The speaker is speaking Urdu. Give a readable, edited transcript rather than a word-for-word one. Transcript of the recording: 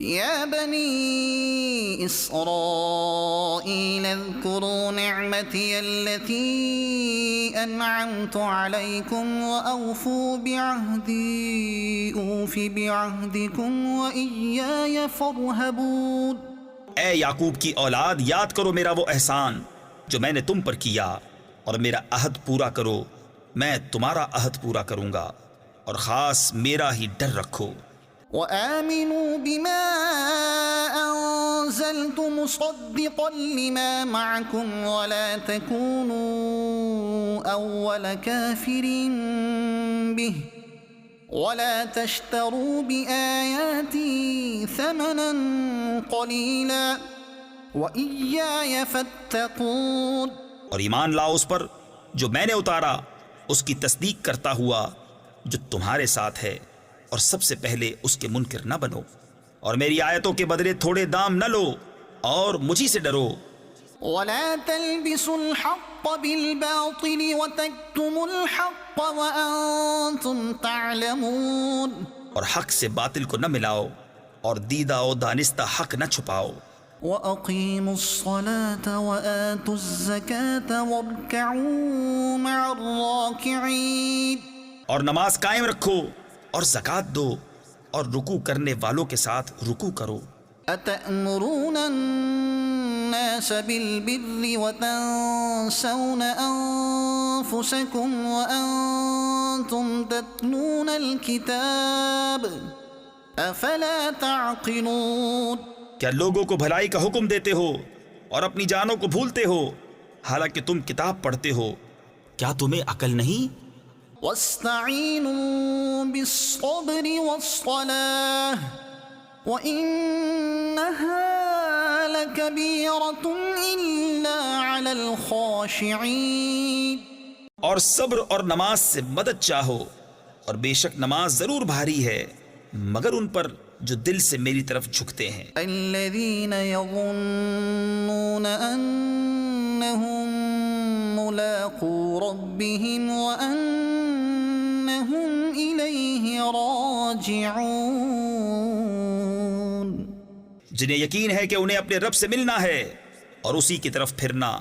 يا بني إسرائيل اذكروا نعمتي التي أنعمت عليكم وأوفوا بعهدي أوف بعهدكم وإياي فارهبون۔ اے یعقوب کی اولاد، یاد کرو میرا وہ احسان جو میں نے تم پر کیا، اور میرا عہد پورا کرو، میں تمہارا عہد پورا کروں گا، اور خاص میرا ہی ڈر رکھو۔ وآمنوا بما أنزلت مصدقا لما معكم ولا تكونوا أول كافر به ولا تشتروا بآياتي ثمنا قليلا وإياي فاتقون۔ اور ایمان لاؤ اس پر جو میں نے اتارا، اس کی تصدیق کرتا ہوا جو تمہارے ساتھ ہے، اور سب سے پہلے اس کے منکر نہ بنو، اور میری آیتوں کے بدلے تھوڑے دام نہ لو، اور مجھی سے ڈرو۔ ولا تلبسوا الحق بالباطل وتكتموا الحق وأنتم تعلمون۔ اور حق سے باطل کو نہ ملاؤ، اور دیدہ و دانستہ حق نہ چھپاؤ۔ وأقيموا الصلاة وآتوا الزكاة واركعوا مع الراكعين۔ اور نماز قائم رکھو، اور زکوٰۃ دو، اور رکوع کرنے والوں کے ساتھ رکوع کرو۔ أتأمرون الناس بالبر وتنسون أنفسكم وأنتم تتلون الكتاب أفلا تعقلون۔ کیا لوگوں کو بھلائی کا حکم دیتے ہو اور اپنی جانوں کو بھولتے ہو، حالانکہ تم کتاب پڑھتے ہو؟ کیا تمہیں عقل نہیں؟ واستعینوا بالصبر والصلاة وإنها لكبيرة إلا على الخاشعين۔ اور صبر اور نماز سے مدد چاہو، اور بے شک نماز ضرور بھاری ہے مگر ان پر جو دل سے میری طرف جھکتے ہیں۔ الذين يظنون أنهم ملاقو ربهم وأنهم إليه راجعون۔ جنہیں یقین ہے کہ انہیں اپنے رب سے ملنا ہے اور اسی کی طرف پھرنا۔